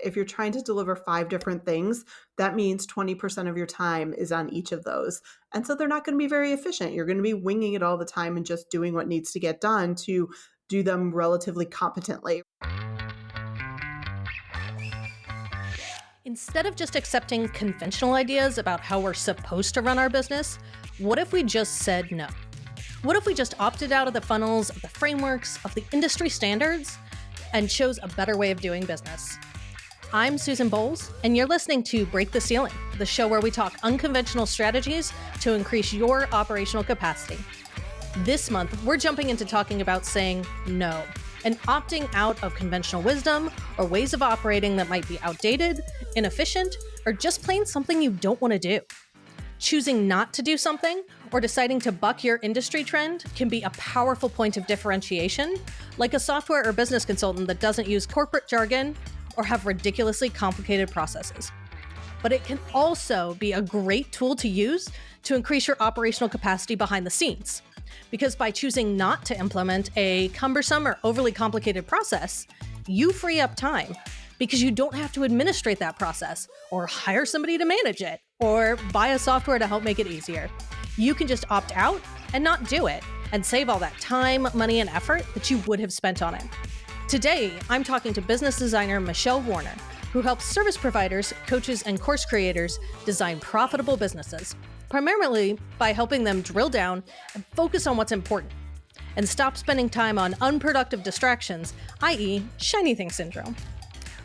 If you're trying to deliver 5 different things, that means 20% of your time is on each of those. And so they're not going to be very efficient. You're going to be winging it all the time and just doing what needs to get done to do them relatively competently. Instead of just accepting conventional ideas about how we're supposed to run our business, what if we just said no? What if we just opted out of the funnels, of the frameworks, of the industry standards, and chose a better way of doing business? I'm Susan Bowles, and you're listening to Break the Ceiling, the show where we talk unconventional strategies to increase your operational capacity. This month, we're jumping into talking about saying no and opting out of conventional wisdom or ways of operating that might be outdated, inefficient, or just plain something you don't want to do. Choosing not to do something or deciding to buck your industry trend can be a powerful point of differentiation, like a software or business consultant that doesn't use corporate jargon or have ridiculously complicated processes. But it can also be a great tool to use to increase your operational capacity behind the scenes. Because by choosing not to implement a cumbersome or overly complicated process, you free up time because you don't have to administrate that process or hire somebody to manage it or buy a software to help make it easier. You can just opt out and not do it and save all that time, money, and effort that you would have spent on it. Today, I'm talking to business designer Michelle Warner, who helps service providers, coaches, and course creators design profitable businesses, primarily by helping them drill down and focus on what's important and stop spending time on unproductive distractions, i.e. shiny thing syndrome.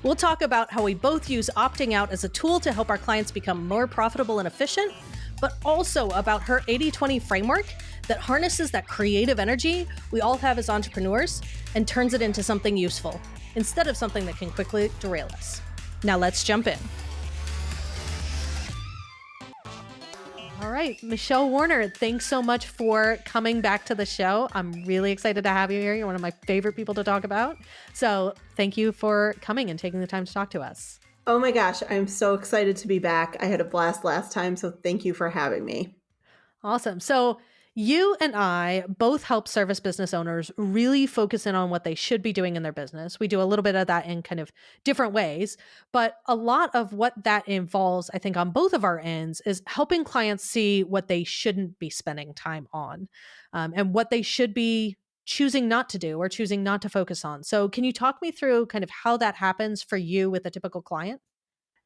We'll talk about how we both use opting out as a tool to help our clients become more profitable and efficient, but also about her 80-20 framework that harnesses that creative energy we all have as entrepreneurs and turns it into something useful instead of something that can quickly derail us. Now let's jump in. All right, Michelle Warner, thanks so much for coming back to the show. I'm really excited to have you here. You're one of my favorite people to talk about. So thank you for coming and taking the time to talk to us. Oh my gosh, I'm so excited to be back. I had a blast last time, so thank you for having me. Awesome. So you and I both help service business owners really focus in on what they should be doing in their business. We do a little bit of that in kind of different ways, but a lot of what that involves, I think on both of our ends, is helping clients see what they shouldn't be spending time on, and what they should be choosing not to do or choosing not to focus on. So can you talk me through kind of how that happens for you with a typical client?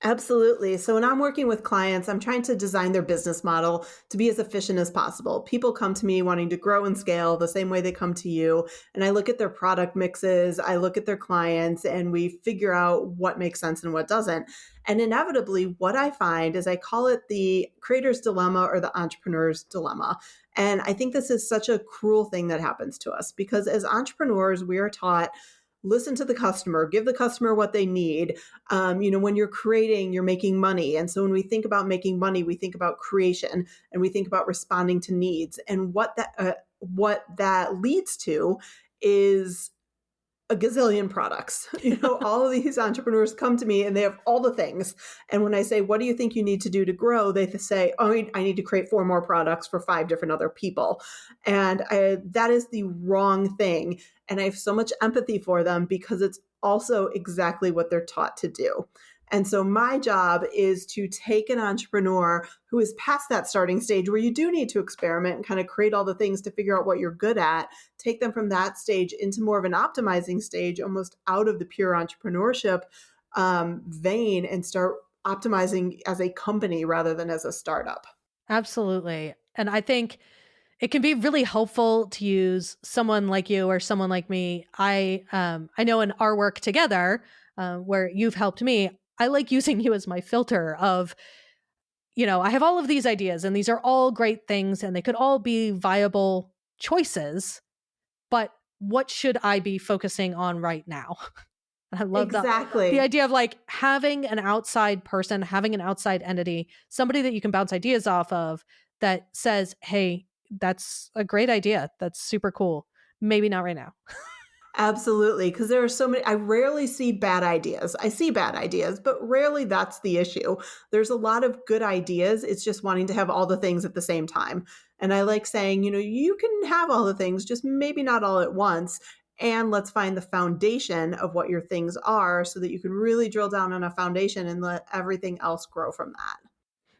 Absolutely. So when I'm working with clients, I'm trying to design their business model to be as efficient as possible. People come to me wanting to grow and scale the same way they come to you. And I look at their product mixes, I look at their clients, and we figure out what makes sense and what doesn't. And inevitably, what I find is I call it the creator's dilemma or the entrepreneur's dilemma. And I think this is such a cruel thing that happens to us because as entrepreneurs, we are taught listen to the customer, give the customer what they need. When you're creating, you're making money. And so when we think about making money, we think about creation and we think about responding to needs. And what that leads to is a gazillion products. All of these entrepreneurs come to me and they have all the things. And when I say, what do you think you need to do to grow? They say, oh, I need to create 4 more products for 5 different other people. And that is the wrong thing. And I have so much empathy for them because it's also exactly what they're taught to do. And so my job is to take an entrepreneur who is past that starting stage where you do need to experiment and kind of create all the things to figure out what you're good at, take them from that stage into more of an optimizing stage, almost out of the pure entrepreneurship vein, and start optimizing as a company rather than as a startup. Absolutely. And I think it can be really helpful to use someone like you or someone like me. I know in our work together, where you've helped me, I like using you as my filter of, I have all of these ideas and these are all great things and they could all be viable choices, but what should I be focusing on right now? I love Exactly. the idea of like having an outside person, having an outside entity, somebody that you can bounce ideas off of that says, hey, that's a great idea. That's super cool. Maybe not right now. Absolutely. Because there are so many, I rarely see bad ideas. I see bad ideas, but rarely that's the issue. There's a lot of good ideas. It's just wanting to have all the things at the same time. And I like saying, you can have all the things, just maybe not all at once. And let's find the foundation of what your things are so that you can really drill down on a foundation and let everything else grow from that.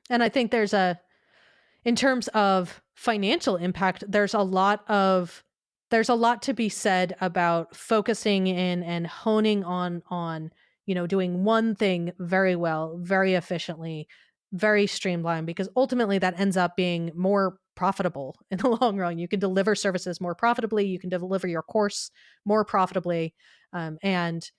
And I think in terms of financial impact, there's a lot to be said about focusing in and honing on, doing one thing very well, very efficiently, very streamlined, because ultimately that ends up being more profitable in the long run. You can deliver services more profitably, you can deliver your course more profitably. And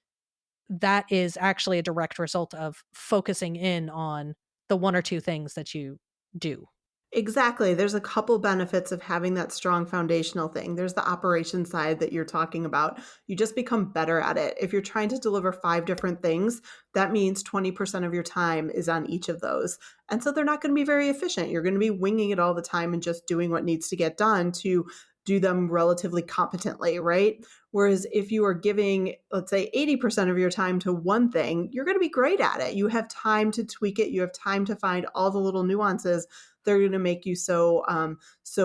that is actually a direct result of focusing in on the one or two things that you do. Exactly. There's a couple benefits of having that strong foundational thing. There's the operation side that you're talking about. You just become better at it. If you're trying to deliver five different things, that means 20% of your time is on each of those. And so they're not going to be very efficient. You're going to be winging it all the time and just doing what needs to get done to do them relatively competently, right? Whereas if you are giving, let's say, 80% of your time to one thing, you're going to be great at it. You have time to tweak it. You have time to find all the little nuances. They're going to make you so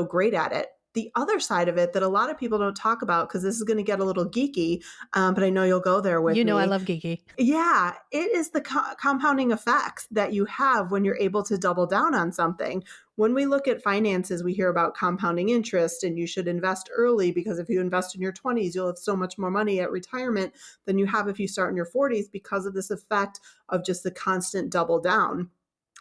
great at it. The other side of it that a lot of people don't talk about, because this is going to get a little geeky, but I know you'll go there with I me. love geeky. Yeah, it is the compounding effects that you have when you're able to double down on something. When we look at finances, we hear about compounding interest, and you should invest early because if you invest in your 20s, you'll have so much more money at retirement than you have if you start in your 40s because of this effect of just the constant double down.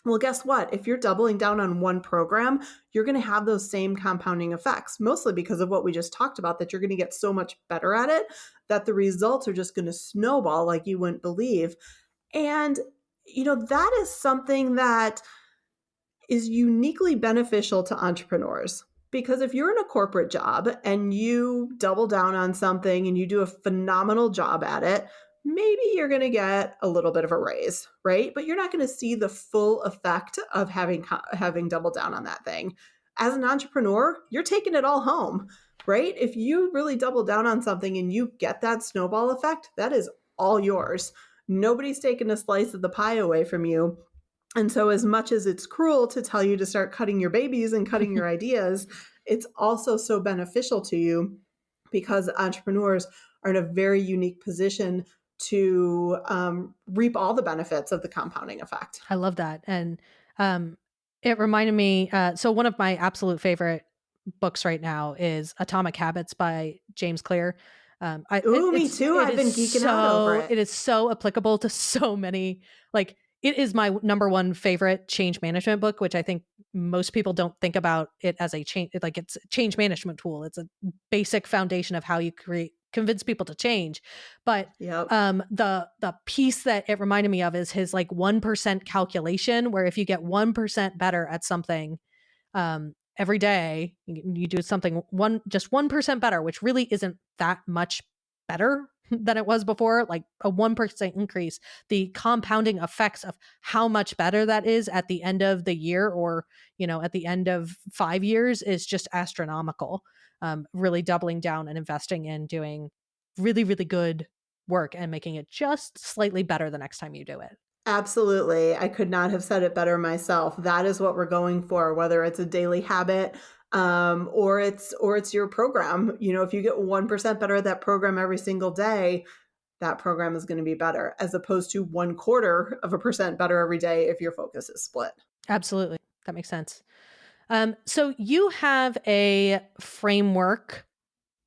Well, guess what? If you're doubling down on one program, you're going to have those same compounding effects, mostly because of what we just talked about, that you're going to get so much better at it that the results are just going to snowball like you wouldn't believe. And, that is something that is uniquely beneficial to entrepreneurs. Because if you're in a corporate job and you double down on something and you do a phenomenal job at it, maybe you're going to get a little bit of a raise, right? But you're not going to see the full effect of having doubled down on that thing. As an entrepreneur, you're taking it all home, right? If you really double down on something and you get that snowball effect, that is all yours. Nobody's taking a slice of the pie away from you. And so, as much as it's cruel to tell you to start cutting your babies and cutting your ideas, it's also so beneficial to you because entrepreneurs are in a very unique position to reap all the benefits of the compounding effect. I love that. And it reminded me, so one of my absolute favorite books right now is Atomic Habits by James Clear. Ooh, me too. I've been geeking out over it. It is so applicable to so many, like it is my number one favorite change management book, which I think most people don't think about it as a change, like it's a change management tool. It's a basic foundation of how you convince people to change. But Yep. the piece that it reminded me of is his like 1% calculation, where if you get 1% better at something every day, you do something just 1% better, which really isn't that much better than it was before, like a 1% increase, the compounding effects of how much better that is at the end of the year or, at the end of 5 years is just astronomical. Really doubling down and investing in doing really, really good work and making it just slightly better the next time you do it. Absolutely. I could not have said it better myself. That is what we're going for, whether it's a daily habit or it's your program. If you get 1% better at that program every single day, that program is going to be better as opposed to 1/4% better every day if your focus is split. Absolutely. That makes sense. So you have a framework.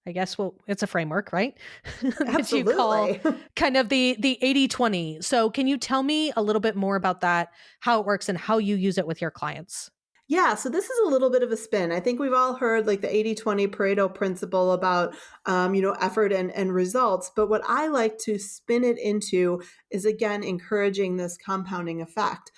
I guess, well, it's a framework, right? That you call Absolutely. kind of the 80/20. So can you tell me a little bit more about that, how it works and how you use it with your clients? Yeah, so this is a little bit of a spin. I think we've all heard like the 80/20 Pareto principle about, effort and results. But what I like to spin it into is, again, encouraging this compounding effect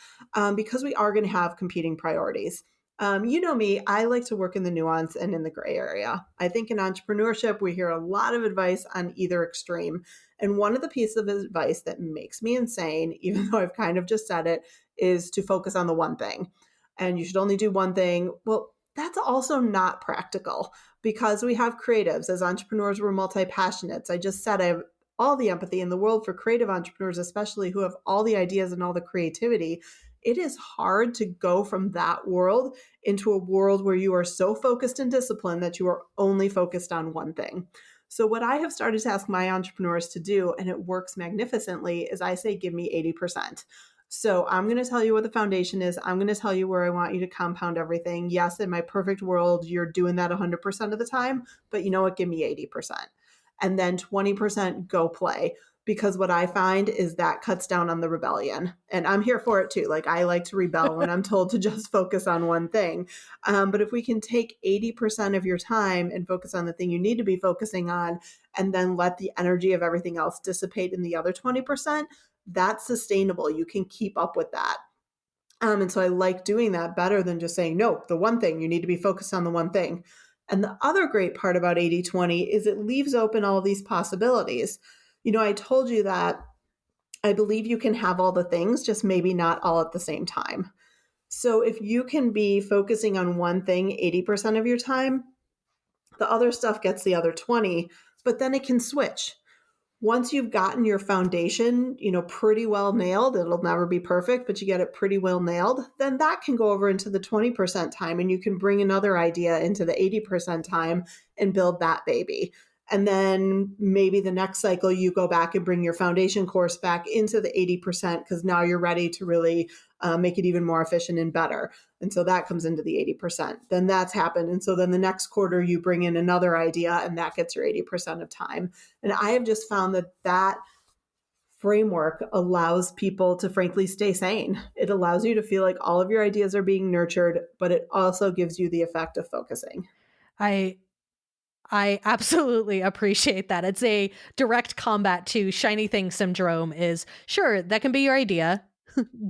because we are going to have competing priorities. You know me, I like to work in the nuance and in the gray area. I think in entrepreneurship, we hear a lot of advice on either extreme. And one of the pieces of advice that makes me insane, even though I've kind of just said it, is to focus on the one thing and you should only do one thing. Well, that's also not practical because we have creatives. As entrepreneurs, we're multi-passionates. I just said I have all the empathy in the world for creative entrepreneurs, especially who have all the ideas and all the creativity. It is hard to go from that world into a world where you are so focused and disciplined that you are only focused on one thing. So what I have started to ask my entrepreneurs to do, and it works magnificently, is I say, give me 80%. So I'm going to tell you what the foundation is. I'm going to tell you where I want you to compound everything. Yes, in my perfect world, you're doing that 100% of the time, but you know what? Give me 80%. And then 20% go play. Because what I find is that cuts down on the rebellion. And I'm here for it too. Like, I like to rebel when I'm told to just focus on one thing. But if we can take 80% of your time and focus on the thing you need to be focusing on, and then let the energy of everything else dissipate in the other 20%, that's sustainable. You can keep up with that. And so I like doing that better than just saying, no, the one thing, you need to be focused on the one thing. And the other great part about 80/20 is it leaves open all these possibilities. I told you that I believe you can have all the things, just maybe not all at the same time. So if you can be focusing on one thing 80% of your time, the other stuff gets the other 20, but then it can switch. Once you've gotten your foundation, pretty well nailed, it'll never be perfect, but you get it pretty well nailed, then that can go over into the 20% time, and you can bring another idea into the 80% time and build that baby. And then maybe the next cycle you go back and bring your foundation course back into the 80% because now you're ready to really make it even more efficient and better. And so that comes into the 80%. Then that's happened. And so then the next quarter you bring in another idea and that gets your 80% of time. And I have just found that framework allows people to frankly stay sane. It allows you to feel like all of your ideas are being nurtured, but it also gives you the effect of focusing. I I absolutely appreciate that. It's a direct combat to shiny thing syndrome is sure, that can be your idea.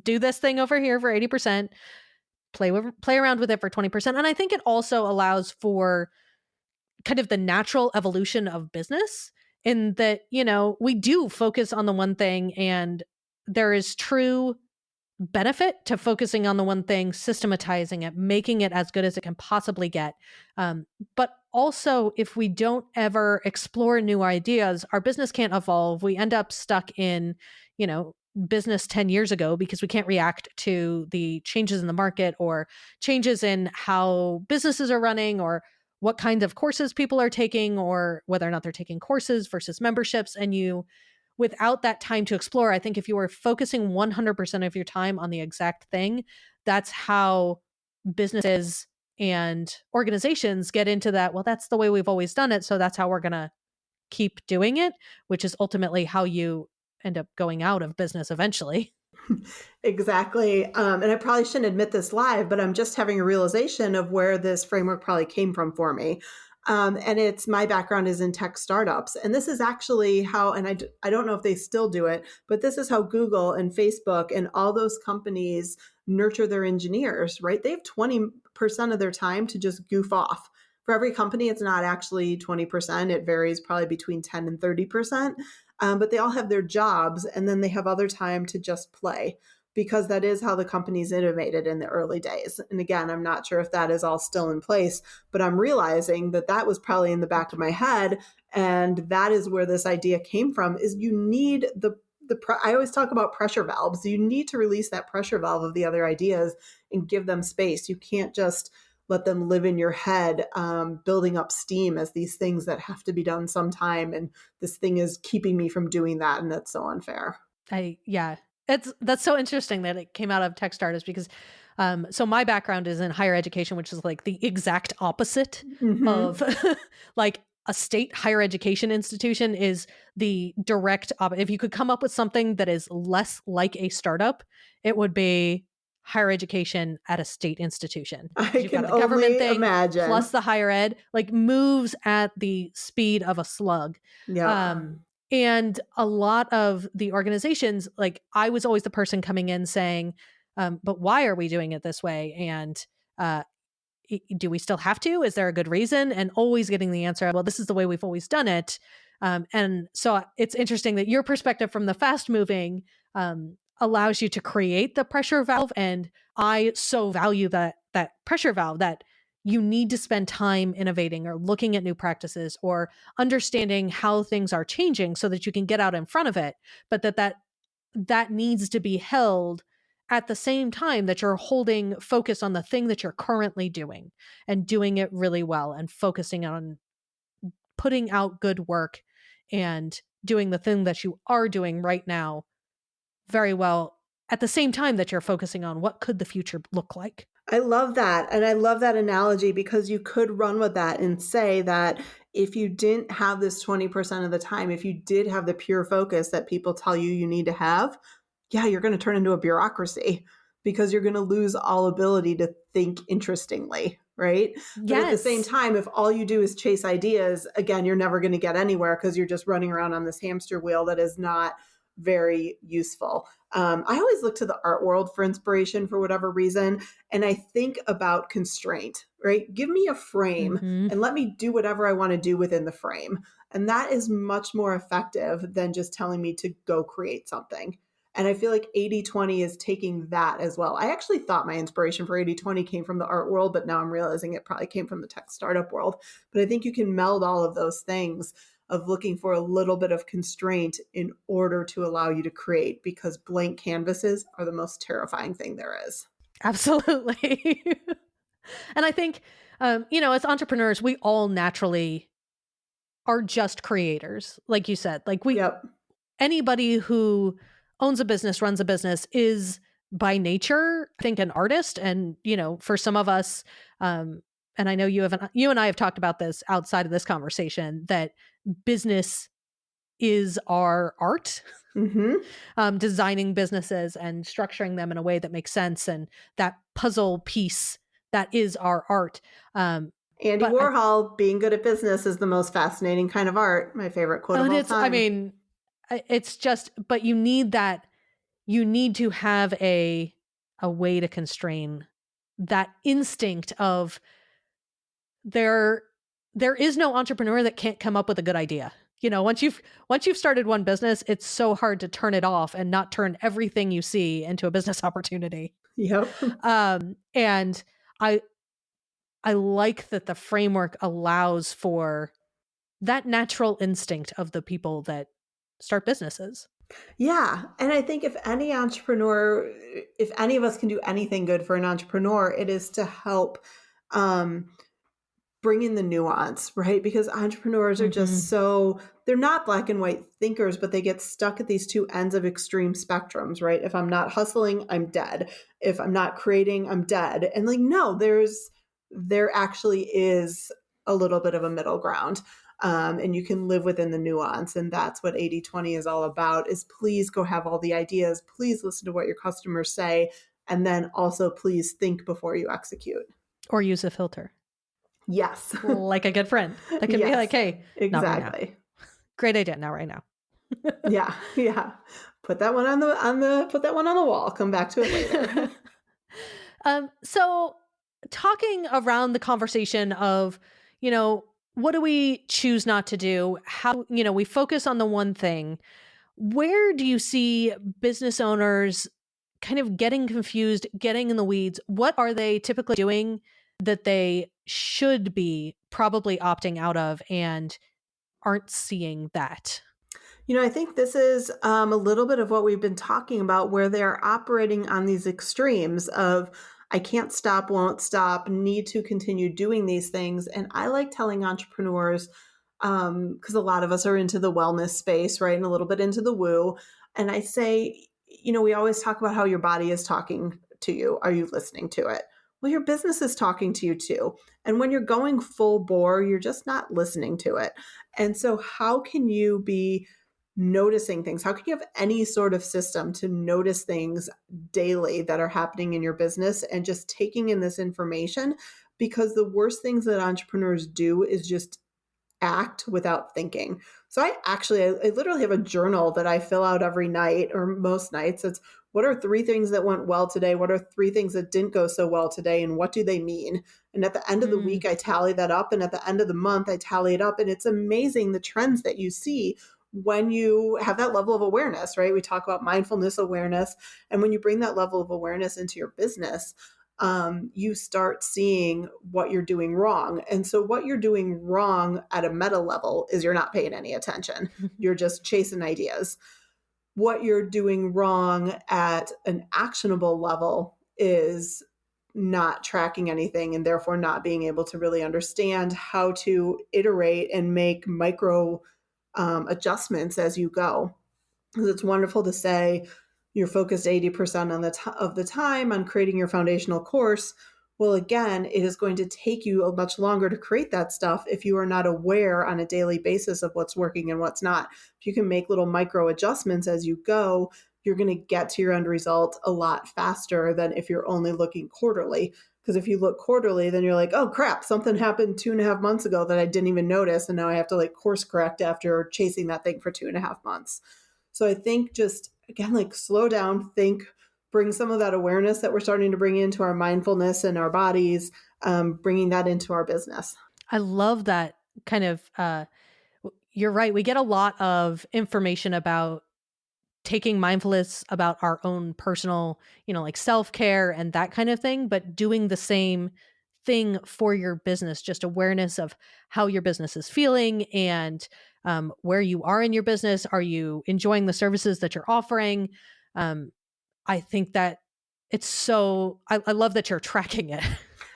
Do this thing over here for 80%, play around with it for 20%. And I think it also allows for kind of the natural evolution of business in that, we do focus on the one thing and there is true benefit to focusing on the one thing, systematizing it, making it as good as it can possibly get. But also, if we don't ever explore new ideas, our business can't evolve. We end up stuck in, business 10 years ago because we can't react to the changes in the market or changes in how businesses are running or what kinds of courses people are taking or whether or not they're taking courses versus memberships. And without that time to explore, I think if you were focusing 100% of your time on the exact thing, that's how businesses and organizations get into that. Well, that's the way we've always done it. So that's how we're going to keep doing it, which is ultimately how you end up going out of business eventually. Exactly. And I probably shouldn't admit this live, but I'm just having a realization of where this framework probably came from for me. And it's my background is in tech startups. And this is actually how, and I don't know if they still do it, but this is how Google and Facebook and all those companies nurture their engineers, right? They have 20% of their time to just goof off. For every company, it's not actually 20%. It varies probably between 10 and 30%. But they all have their jobs and then they have other time to just play because that is how the companies innovated in the early days. And again, I'm not sure if that is all still in place, but I'm realizing that that was probably in the back of my head. And that is where this idea came from is you need I always talk about pressure valves. You need to release that pressure valve of the other ideas and give them space. You can't just let them live in your head, building up steam as these things that have to be done sometime. And this thing is keeping me from doing that. And that's so unfair. That's so interesting that it came out of tech startups because so my background is in higher education, which is like the exact opposite of like a state higher education institution is the direct opposite. If you could come up with something that is less like a startup, it would be higher education at a state institution. I You've can got the government only thing imagine. plus the higher ed, like moves at the speed of a slug. Yep. And a lot of the organizations, like I was always the person coming in saying, but why are we doing it this way? And do we still have to? Is there a good reason? And always getting the answer, well, this is the way we've always done it. And so it's interesting that your perspective from the fast moving allows you to create the pressure valve. And I so value that pressure valve that you need to spend time innovating or looking at new practices or understanding how things are changing so that you can get out in front of it. But that needs to be held at the same time that you're holding focus on the thing that you're currently doing and doing it really well and focusing on putting out good work and doing the thing that you are doing right now very well at the same time that you're focusing on what could the future look like. I love that. And I love that analogy because you could run with that and say that if you didn't have this 20% of the time, if you did have the pure focus that people tell you you need to have, yeah, you're going to turn into a bureaucracy because you're going to lose all ability to think interestingly, right? But at the same Yes. time, if all you do is chase ideas, again, you're never going to get anywhere because you're just running around on this hamster wheel that is not very useful. I always look to the art world for inspiration for whatever reason. And I think about constraint, right? Give me a frame Mhm. and let me do whatever I want to do within the frame. And that is much more effective than just telling me to go create something. And I feel like 80/20 is taking that as well. I actually thought my inspiration for 80/20 came from the art world, but now I'm realizing it probably came from the tech startup world. But I think you can meld all of those things of looking for a little bit of constraint in order to allow you to create, because blank canvases are the most terrifying thing there is. Absolutely. And I think, as entrepreneurs, we all naturally are just creators. Like you said, Yep. anybody who owns a business, runs a business is by nature, I think, an artist. And, for some of us, and I know you and I have talked about this outside of this conversation, that business is our art. Hmm. Designing businesses and structuring them in a way that makes sense, and that puzzle piece that is our art. Um, Andy but I, Warhol, being good at business is the most fascinating kind of art. My favorite quote of and all it's, I time. mean, it's just, but you need that. You need to have a way to constrain that instinct of there. There is no entrepreneur that can't come up with a good idea. Once you've started one business, it's so hard to turn it off and not turn everything you see into a business opportunity. Yep. And I like that the framework allows for that natural instinct of the people that start businesses. Yeah. And I think if any entrepreneur, if any of us can do anything good for an entrepreneur, it is to help um, bring in the nuance, right? Because entrepreneurs are just Mhm. so, they're not black and white thinkers, but they get stuck at these two ends of extreme spectrums, right? If I'm not hustling, I'm dead. If I'm not creating, I'm dead. And like, no, there actually is a little bit of a middle ground. And you can live within the nuance. And that's what 80/20 is all about, is please go have all the ideas. Please listen to what your customers say. And then also please think before you execute. Or use a filter, Yes. like a good friend that can be like, Yes, "Hey, not right now. exactly. Great idea, not right now." Yeah, yeah. Put that one put that one on the wall. Come back to it later. So talking around the conversation of, what do we choose not to do? How, we focus on the one thing. Where do you see business owners kind of getting confused, getting in the weeds? What are they typically doing that they should be probably opting out of and aren't seeing that? I think this is a little bit of what we've been talking about, where they're operating on these extremes of I can't stop, won't stop, need to continue doing these things. And I like telling entrepreneurs, because a lot of us are into the wellness space, right? And a little bit into the woo. And I say, we always talk about how your body is talking to you. Are you listening to it? Well, your business is talking to you too. And when you're going full bore, you're just not listening to it. And so, how can you be noticing things? How can you have any sort of system to notice things daily that are happening in your business and just taking in this information? Because the worst things that entrepreneurs do is just act without thinking. So I literally have a journal that I fill out every night or most nights. It's what are three things that went well today? What are three things that didn't go so well today? And what do they mean? And at the end of the Mm, week, I tally that up. And at the end of the month, I tally it up. And it's amazing the trends that you see when you have that level of awareness, right? We talk about mindfulness awareness. And when you bring that level of awareness into your business, you start seeing what you're doing wrong. And so, what you're doing wrong at a meta level is you're not paying any attention. You're just chasing ideas. What you're doing wrong at an actionable level is not tracking anything and therefore not being able to really understand how to iterate and make micro adjustments as you go. Because it's wonderful to say you're focused 80% of the time on creating your foundational course. Well, again, it is going to take you a much longer to create that stuff if you are not aware on a daily basis of what's working and what's not. If you can make little micro adjustments as you go, you're going to get to your end result a lot faster than if you're only looking quarterly. Because if you look quarterly, then you're like, oh crap, something happened 2.5 months ago that I didn't even notice. And now I have to like course correct after chasing that thing for 2.5 months. So I think just, again, like slow down, think, bring some of that awareness that we're starting to bring into our mindfulness and our bodies, bringing that into our business. I love that kind of, you're right. We get a lot of information about taking mindfulness about our own personal, like self-care and that kind of thing, but doing the same thing for your business, just awareness of how your business is feeling and where you are in your business. Are you enjoying the services that you're offering? I think that it's so, I love that you're tracking it.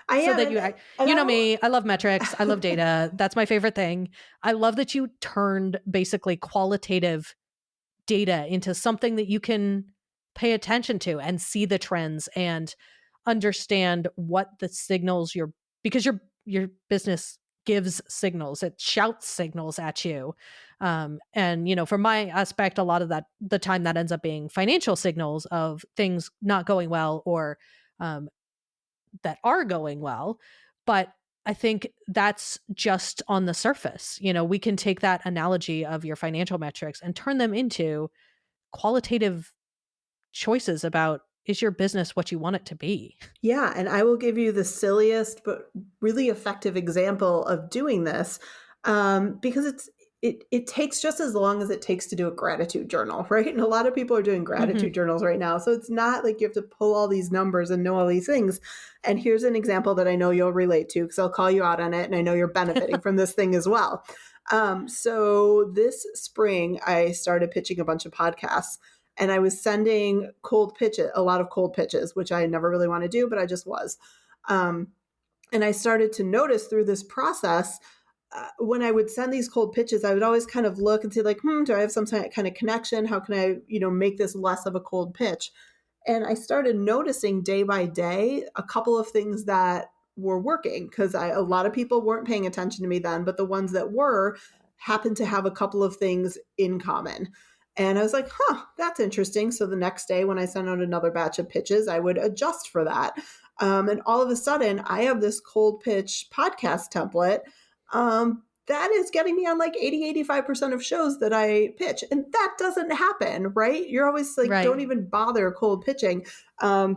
I am. That you know me, I love metrics. I love data. That's my favorite thing. I love that you turned basically qualitative data into something that you can pay attention to and see the trends and understand what the signals because your business gives signals, it shouts signals at you. And from my aspect, a lot of that, the time that ends up being financial signals of things not going well or that are going well. But I think that's just on the surface. We can take that analogy of your financial metrics and turn them into qualitative choices about, is your business what you want it to be? Yeah. And I will give you the silliest but really effective example of doing this, because it takes just as long as it takes to do a gratitude journal, right? And a lot of people are doing gratitude journals right now. So it's not like you have to pull all these numbers and know all these things. And here's an example that I know you'll relate to because I'll call you out on it. And I know you're benefiting from this thing as well. So this spring, I started pitching a bunch of podcasts. And I was sending a lot of cold pitches, which I never really want to do, but I just was. And I started to notice through this process, when I would send these cold pitches, I would always kind of look and say like, do I have some kind of connection? How can I, make this less of a cold pitch? And I started noticing day by day a couple of things that were working because a lot of people weren't paying attention to me then, but the ones that were happened to have a couple of things in common. And I was like, that's interesting. So the next day when I sent out another batch of pitches, I would adjust for that. And all of a sudden, I have this cold pitch podcast template that is getting me on like 80-85% of shows that I pitch. And that doesn't happen, right? You're always like, Don't even bother cold pitching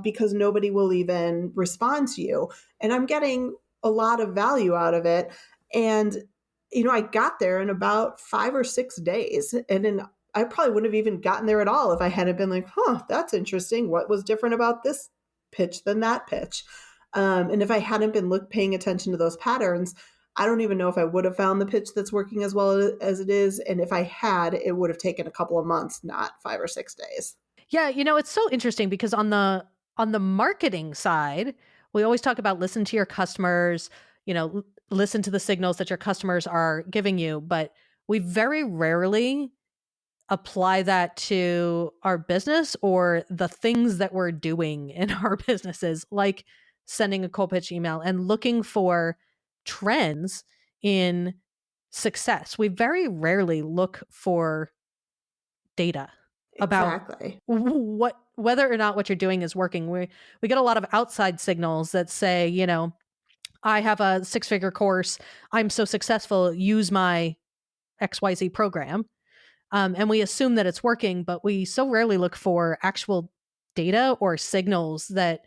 because nobody will even respond to you. And I'm getting a lot of value out of it. And, I got there in about 5 or 6 days. And then I probably wouldn't have even gotten there at all if I hadn't been like, that's interesting. What was different about this pitch than that pitch? And if I hadn't been paying attention to those patterns, I don't even know if I would have found the pitch that's working as well as it is. And if I had, it would have taken a couple of months, not 5 or 6 days. Yeah. It's so interesting because on the marketing side, we always talk about listen to your customers, listen to the signals that your customers are giving you, but we very rarely apply that to our business or the things that we're doing in our businesses, like sending a cold pitch email and looking for trends in success. We very rarely look for data about whether or not what you're doing is working. We get a lot of outside signals that say, I have a 6-figure course. I'm so successful. Use my XYZ program. And we assume that it's working, but we so rarely look for actual data or signals that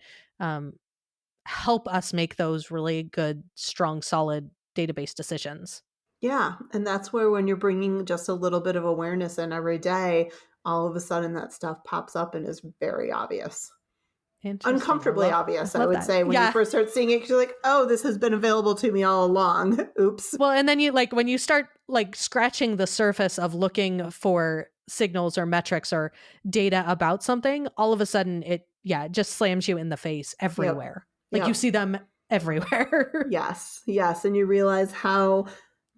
help us make those really good, strong, solid database decisions. Yeah. And that's where when you're bringing just a little bit of awareness in every day, all of a sudden that stuff pops up and is very obvious. Uncomfortably obvious, I would say, when you first start seeing it, you're like, oh, this has been available to me all along. Oops. Well, and then when you start scratching the surface of looking for signals or metrics or data about something, all of a sudden it just slams you in the face everywhere. Like you Yep. see them everywhere. Yes. Yes. And you realize how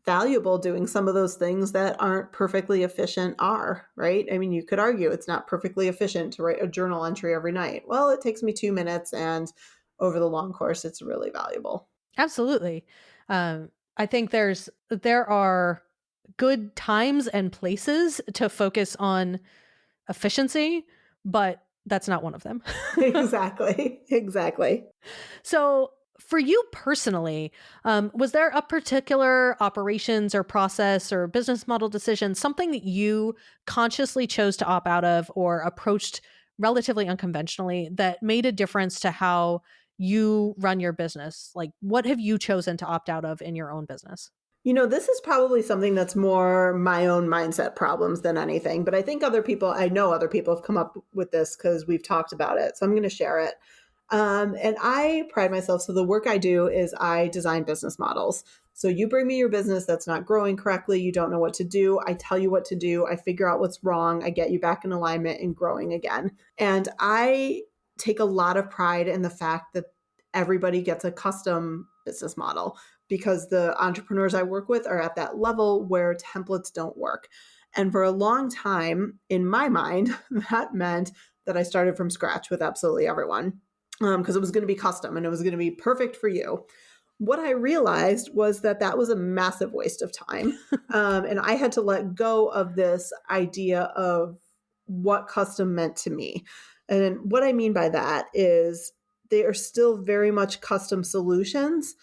valuable doing some of those things that aren't perfectly efficient are, right? I mean, you could argue it's not perfectly efficient to write a journal entry every night. Well, it takes me 2 minutes, and over the long course, it's really valuable. Absolutely. I think there are good times and places to focus on efficiency, but that's not one of them. Exactly. Exactly. So, for you personally, was there a particular operations or process or business model decision, something that you consciously chose to opt out of or approached relatively unconventionally that made a difference to how you run your business? Like, what have you chosen to opt out of in your own business? This is probably something that's more my own mindset problems than anything, but I know other people have come up with this because we've talked about it. So I'm going to share it. And I pride myself. So the work I do is I design business models. So you bring me your business that's not growing correctly. You don't know what to do. I tell you what to do. I figure out what's wrong. I get you back in alignment and growing again. And I take a lot of pride in the fact that everybody gets a custom business model because the entrepreneurs I work with are at that level where templates don't work. And for a long time, in my mind, that meant that I started from scratch with absolutely everyone because it was going to be custom and it was going to be perfect for you. What I realized was that that was a massive waste of time. And I had to let go of this idea of what custom meant to me. And what I mean by that is they are still very much custom solutions,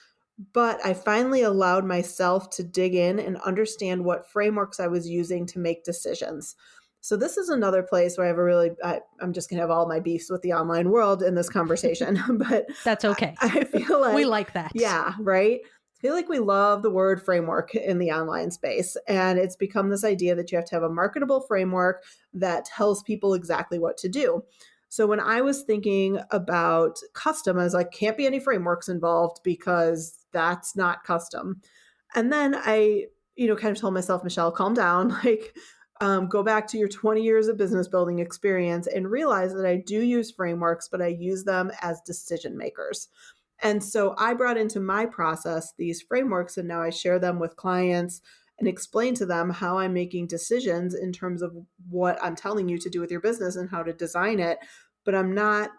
but I finally allowed myself to dig in and understand what frameworks I was using to make decisions. So this is another place where I have I'm just going to have all my beefs with the online world in this conversation, but That's okay. I feel like, We like that. yeah, right. I feel like we love the word framework in the online space. And it's become this idea that you have to have a marketable framework that tells people exactly what to do. So when I was thinking about custom, I was like, can't be any frameworks involved because that's not custom. And then I, kind of told myself, Michelle, calm down, go back to your 20 years of business building experience and realize that I do use frameworks, but I use them as decision makers. And so I brought into my process these frameworks, and now I share them with clients and explain to them how I'm making decisions in terms of what I'm telling you to do with your business and how to design it. But I'm not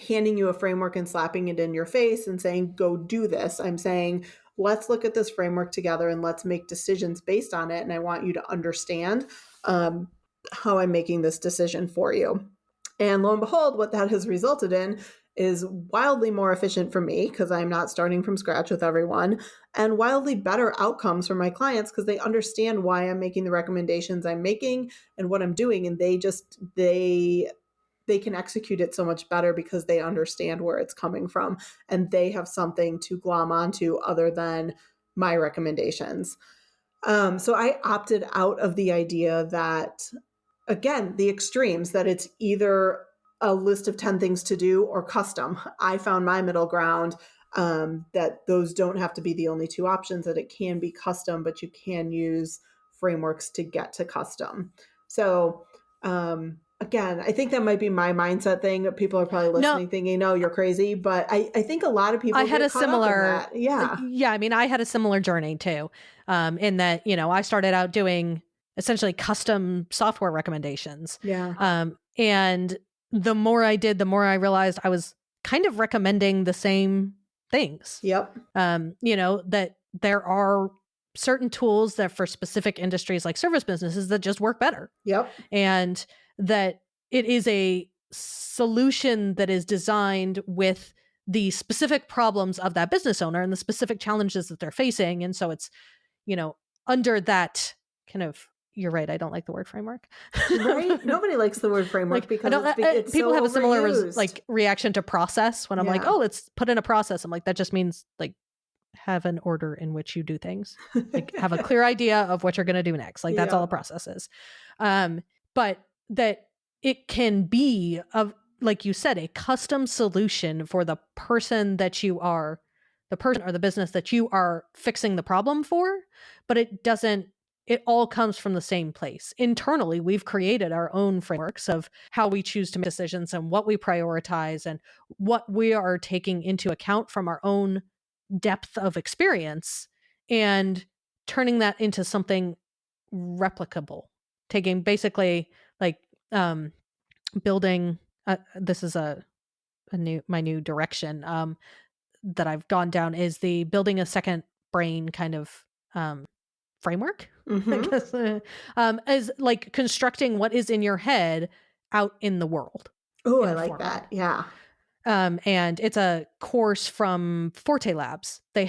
handing you a framework and slapping it in your face and saying, go do this. I'm saying, let's look at this framework together and let's make decisions based on it. And I want you to understand how I'm making this decision for you. And lo and behold, what that has resulted in is wildly more efficient for me because I'm not starting from scratch with everyone, and wildly better outcomes for my clients because they understand why I'm making the recommendations I'm making and what I'm doing. And they can execute it so much better because they understand where it's coming from and they have something to glom onto other than my recommendations. So I opted out of the idea that, again, the extremes, that it's either a list of 10 things to do or custom. I found my middle ground, that those don't have to be the only two options, that it can be custom, but you can use frameworks to get to custom. So, again, I think that might be my mindset thing. People are probably listening thinking, no, you're crazy. But I think a lot of people I had get a caught up in similar, that. Yeah. yeah. I mean, I had a similar journey too, in that I started out doing essentially custom software recommendations, Yeah. and the more I did, the more I realized I was kind of recommending the same things. Yep. That there are certain tools that for specific industries like service businesses that just work better. Yep. And that it is a solution that is designed with the specific problems of that business owner and the specific challenges that they're facing. And so it's, under that kind of, you're right, I don't like the word framework. Right? Nobody likes the word framework Like, because it's people so have a similar overused. reaction to process when I'm like, Yeah. oh, let's put in a process. I'm like, that just means like have an order in which you do things, like have a clear idea of what you're going to do next. Like that's all a process is. But that it can be like you said, a custom solution for the person that you are, the person or the business that you are fixing the problem for, but it doesn't it all comes from the same place. Internally, we've created our own frameworks of how we choose to make decisions and what we prioritize and what we are taking into account from our own depth of experience and turning that into something replicable. Taking basically like building this is a new my new direction that I've gone down is the building a second brain kind of framework. I Mm-hmm. guess as like constructing what is in your head out in the world Oh, in I a like format. that. Yeah. And it's a course from Forte Labs. They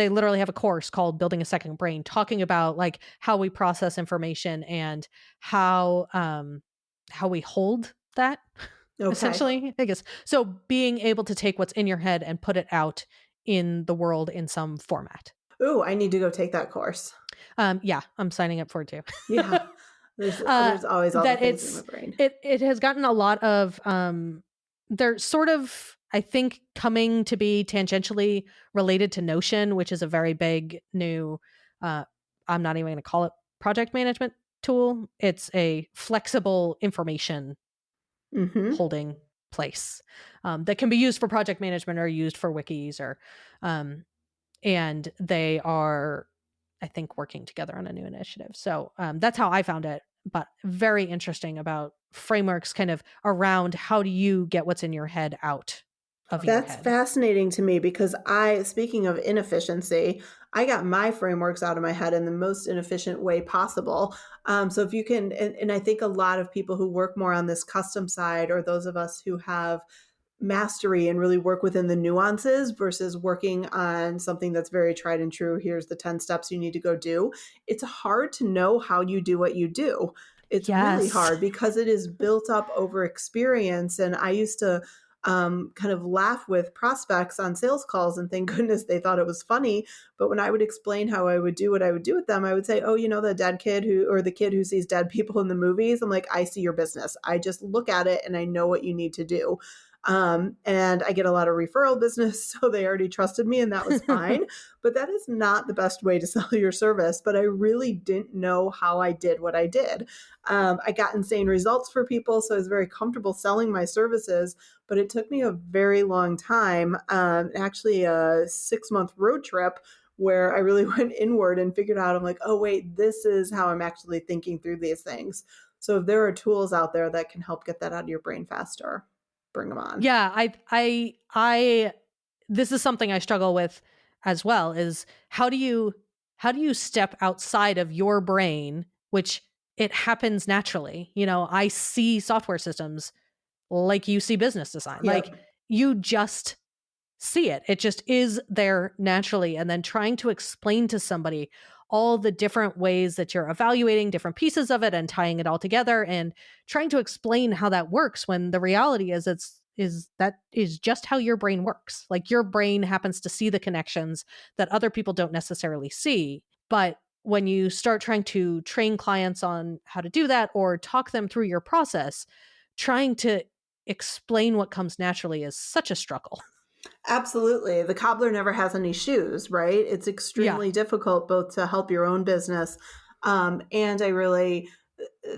literally have a course called Building a Second Brain, talking about like how we process information and how we hold that Okay. essentially, I guess. So being able to take what's in your head and put it out in the world in some format. Ooh, I need to go take that course. Yeah, I'm signing up for it too. Yeah. uh, There's always all the that things in my it's brain. it has gotten a lot of they're sort of, I think, coming to be tangentially related to Notion, which is a very big new uh I'm not even going to call it project management tool. It's a flexible information Mm-hmm. holding place that can be used for project management or used for wikis or um, and they are, I think, working together on a new initiative. So that's how I found it, but very interesting about frameworks kind of around how do you get what's in your head out of your That's head. fascinating to me because speaking of inefficiency, I got my frameworks out of my head in the most inefficient way possible. So if you can, and I think a lot of people who work more on this custom side, or those of us who have mastery and really work within the nuances versus working on something that's very tried and true. Here's the 10 steps you need to go do. It's hard to know how you do what you do. It's really Yes. hard because it is built up over experience. And I used to kind of laugh with prospects on sales calls and thank goodness they thought it was funny. But when I would explain how I would do what I would do with them, I would say, oh, you know, the dead kid who, or the kid who sees dead people in the movies. I'm like, I see your business. I just look at it and I know what you need to do. And I get a lot of referral business, so they already trusted me, and that was fine. But that is not the best way to sell your service. But I really didn't know how I did what I did. I got insane results for people, so I was very comfortable selling my services. But it took me a very long time, actually a 6-month road trip where I really went inward and figured out, I'm like, oh, wait, this is how I'm actually thinking through these things. So if there are tools out there that can help get that out of your brain faster, bring them on. Yeah, I this is something I struggle with as well is how do you step outside of your brain, which it happens naturally. You know, I see software systems like you see business design. Like Yep. you just see it. It just is there naturally. And then trying to explain to somebody all the different ways that you're evaluating different pieces of it and tying it all together and trying to explain how that works when the reality is that is just how your brain works. Like your brain happens to see the connections that other people don't necessarily see. But when you start trying to train clients on how to do that or talk them through your process, trying to explain what comes naturally is such a struggle. Absolutely. The cobbler never has any shoes, right? It's Yeah. extremely difficult both to help your own business. And I really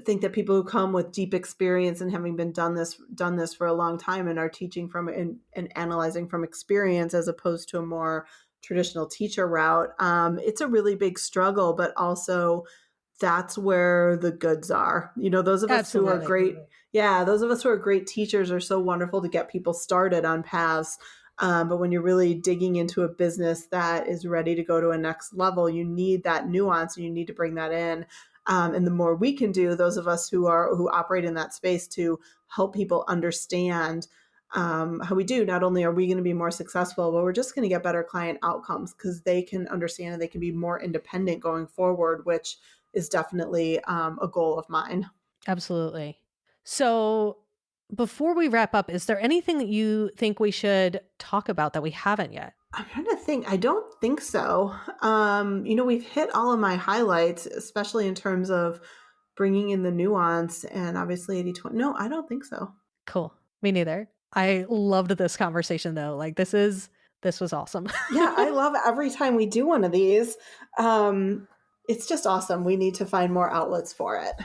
think that people who come with deep experience and having been done this for a long time and are teaching from and analyzing from experience as opposed to a more traditional teacher route, it's a really big struggle, but also that's where the goods are. You know, those of us who are Absolutely. great, yeah, those of us who are great teachers are so wonderful to get people started on paths. But when you're really digging into a business that is ready to go to a next level, you need that nuance and you need to bring that in. And the more we can do, those of us who operate in that space to help people understand how we do, not only are we going to be more successful, but we're just going to get better client outcomes because they can understand and they can be more independent going forward, which is definitely a goal of mine. Absolutely. So, before we wrap up, is there anything that you think we should talk about that we haven't yet? I'm trying to think. I don't think so. You know, we've hit all of my highlights, especially in terms of bringing in the nuance and obviously 80/20. No, I don't think so. Cool. Me neither. I loved this conversation though. Like this was awesome. Yeah, I love every time we do one of these. Um, It's just awesome. We need to find more outlets for it.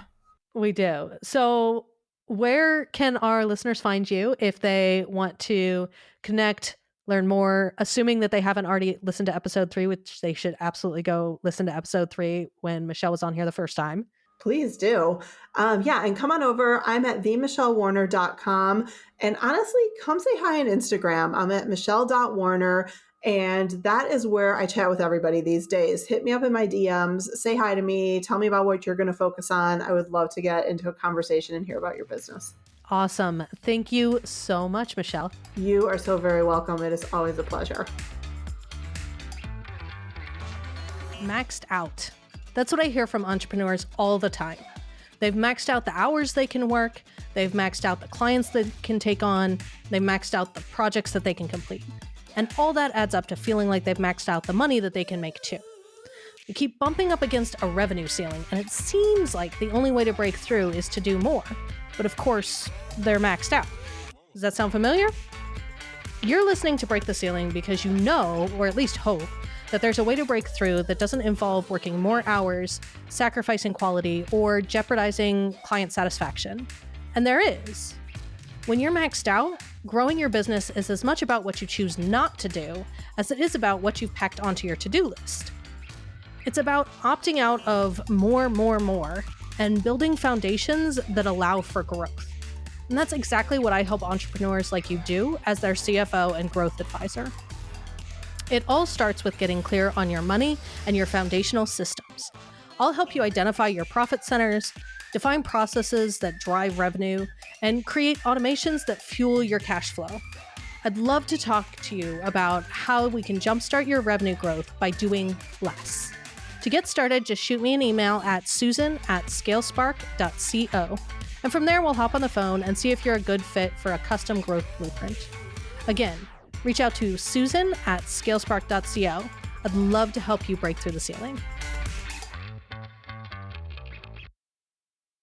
We do. So where can our listeners find you if they want to connect, learn more, assuming that they haven't already listened to episode 3, which they should absolutely go listen to episode 3 when Michelle was on here the first time. Please do. And come on over. I'm at themichellewarner.com. And honestly, come say hi on Instagram. I'm at michelle.warner. And that is where I chat with everybody these days. Hit me up in my DMs, say hi to me, tell me about what you're going to focus on. I would love to get into a conversation and hear about your business. Awesome. Thank you so much, Michelle. You are so very welcome. It is always a pleasure. Maxed out. That's what I hear from entrepreneurs all the time. They've maxed out the hours they can work. They've maxed out the clients they can take on. They've maxed out the projects that they can complete. And all that adds up to feeling like they've maxed out the money that they can make too. They keep bumping up against a revenue ceiling, and it seems like the only way to break through is to do more. But of course, they're maxed out. Does that sound familiar? You're listening to Break the Ceiling because you know, or at least hope, that there's a way to break through that doesn't involve working more hours, sacrificing quality, or jeopardizing client satisfaction. And there is. When you're maxed out, growing your business is as much about what you choose not to do as it is about what you've packed onto your to-do list. It's about opting out of more, and building foundations that allow for growth. And that's exactly what I help entrepreneurs like you do as their CFO and growth advisor. It all starts with getting clear on your money and your foundational systems. I'll help you identify your profit centers, define processes that drive revenue, and create automations that fuel your cash flow. I'd love to talk to you about how we can jumpstart your revenue growth by doing less. To get started, just shoot me an email at susan@scalespark.co. And from there, we'll hop on the phone and see if you're a good fit for a custom growth blueprint. Again, reach out to susan@scalespark.co. I'd love to help you break through the ceiling.